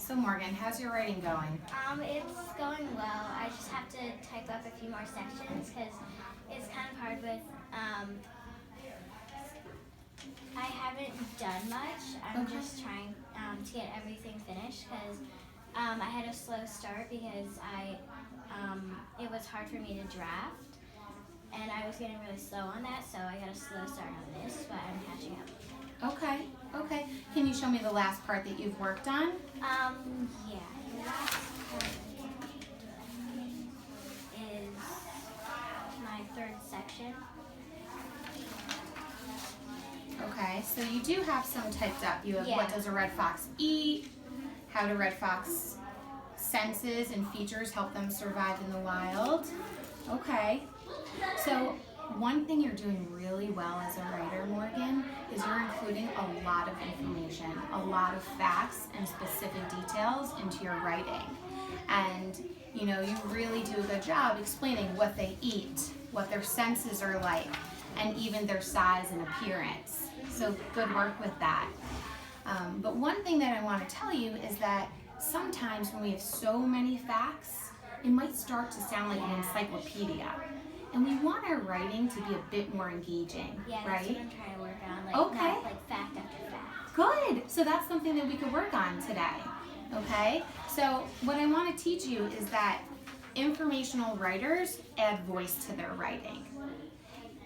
So Morgan, how's your writing going? It's going well. I just have to type up a few more sections because it's kind of hard with, I haven't done much. I'm Okay. just trying to get everything finished because I had a slow start because it was hard for me to draft and I was getting really slow on that, so I got a slow start on this, but I'm catching up. Okay. Can you show me the last part that you've worked on? Yeah, the last part is my third section. Okay, so you do have some typed up. You have Yeah. what does a red fox eat? How do red fox senses and features help them survive in the wild? Okay, so one thing you're doing really well as a writer, Morgan, is you're including a lot of information, a lot of facts and specific details into your writing. And you really do a good job explaining what they eat, what their senses are like, and even their size and appearance. So good work with that. But one thing that I want to tell you is that sometimes when we have so many facts, it might start to sound like an encyclopedia. And we want our writing to be a bit more engaging, Yeah, that's right? what I'm trying to work on. Okay. Not like fact after fact. Good. So that's something that we could work on today. Okay? So what I want to teach you is that informational writers add voice to their writing.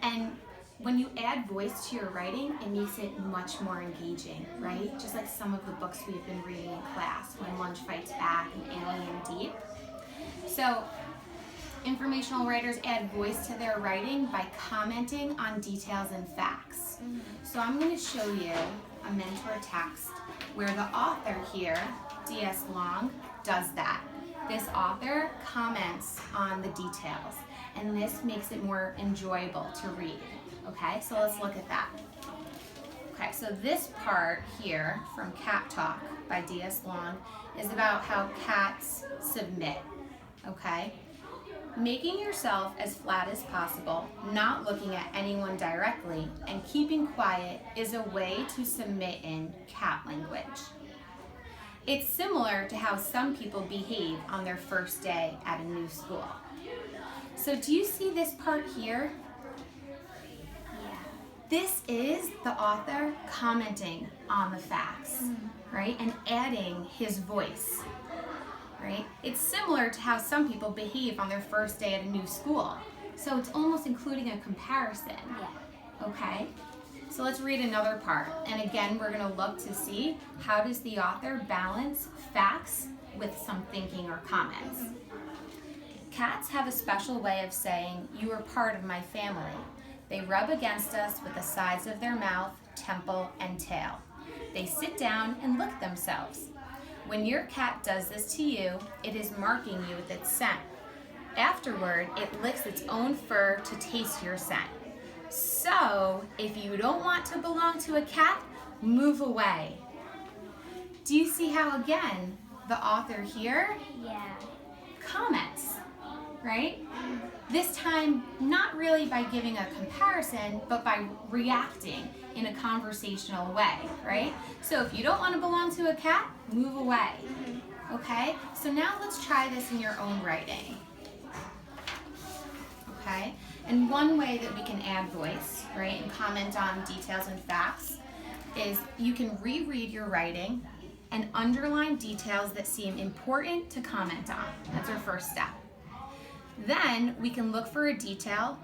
And when you add voice to your writing, it makes it much more engaging, right? Just like some of the books we've been reading in class, When Lunch Fights Back and Alien Deep. So informational writers add voice to their writing by commenting on details and facts. So I'm going to show you a mentor text where the author here, D.S. Long, does that. This author comments on the details, and this makes it more enjoyable to read. Okay, so let's look at that. Okay, so this part here from Cat Talk by D.S. Long is about how cats submit. Okay? Making yourself as flat as possible, not looking at anyone directly, and keeping quiet is a way to submit in cat language. It's similar to how some people behave on their first day at a new school. So do you see this part here? Yeah. This is the author commenting on the facts, right? And adding his voice. Right? It's similar to how some people behave on their first day at a new school. So it's almost including a comparison. Yeah. Okay? So let's read another part. And again, we're going to look to see how does the author balance facts with some thinking or comments. Cats have a special way of saying, "You are part of my family." They rub against us with the sides of their mouth, temple, and tail. They sit down and lick themselves. When your cat does this to you, it is marking you with its scent. Afterward, it licks its own fur to taste your scent. So, if you don't want to belong to a cat, move away. Do you see how, again, the author here Yeah. comments, right? This time, not really by giving a comparison, but by reacting in a conversational way, right? So if you don't want to belong to a cat, move away. Okay? So now let's try this in your own writing. Okay? And one way that we can add voice, right, and comment on details and facts is you can reread your writing and underline details that seem important to comment on. That's our first step. Then we can look for a detail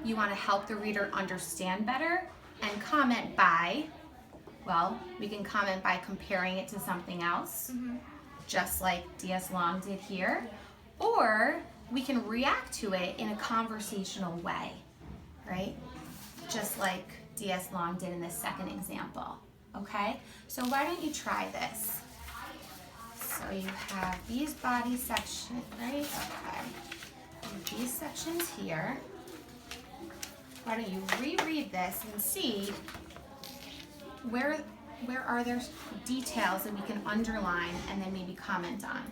you want to help the reader understand better and comment by, well, we can comment by comparing it to something else, just like D.S. Long did here, or we can react to it in a conversational way, right? Just like D.S. Long did in this second example, okay? So why don't you try this? So you have these body sections, right? Okay. These sections here. Why don't you reread this and see where are there details that we can underline and then maybe comment on.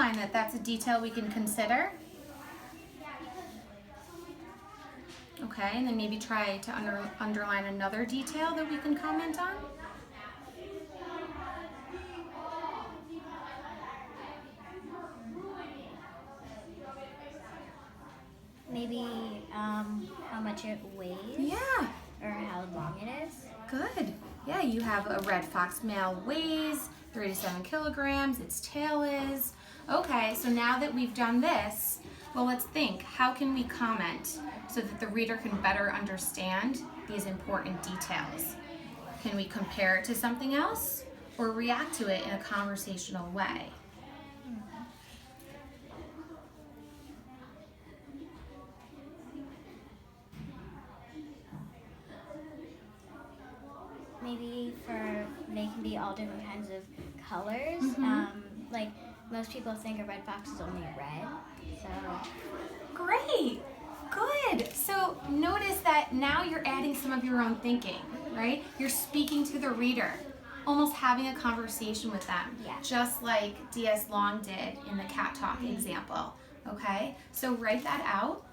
underline that that's a detail we can consider. Okay, and then maybe try to underline another detail that we can comment on. Maybe how much it weighs. Yeah, Or how long it is. good. Yeah, you have a red fox male weighs 3 to 7 kilograms, its tail is. Okay, so now that we've done this, well, let's think, how can we comment so that the reader can better understand these important details? Can we compare it to something else or react to it in a conversational way? Maybe they can be all different kinds of colors. Like most people think a red fox is only red. So Great, good. So notice that now you're adding some of your own thinking, right? You're speaking to the reader, almost having a conversation with them, Yeah. just like D.S. Long did in the cat talk example, okay? So write that out,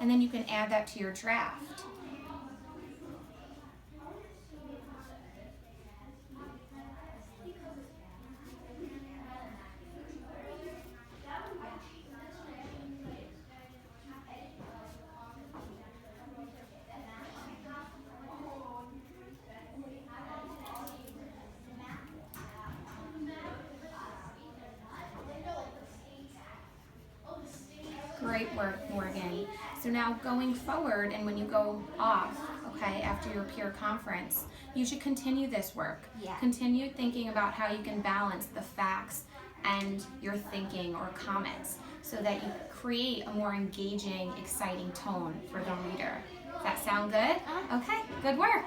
and then you can add that to your draft. Great work, Morgan. So now going forward, and when you go off, okay, after your peer conference, you should continue this work. Yeah. Continue thinking about how you can balance the facts and your thinking or comments so that you create a more engaging, exciting tone for the reader. Does that sound good? Okay, good work.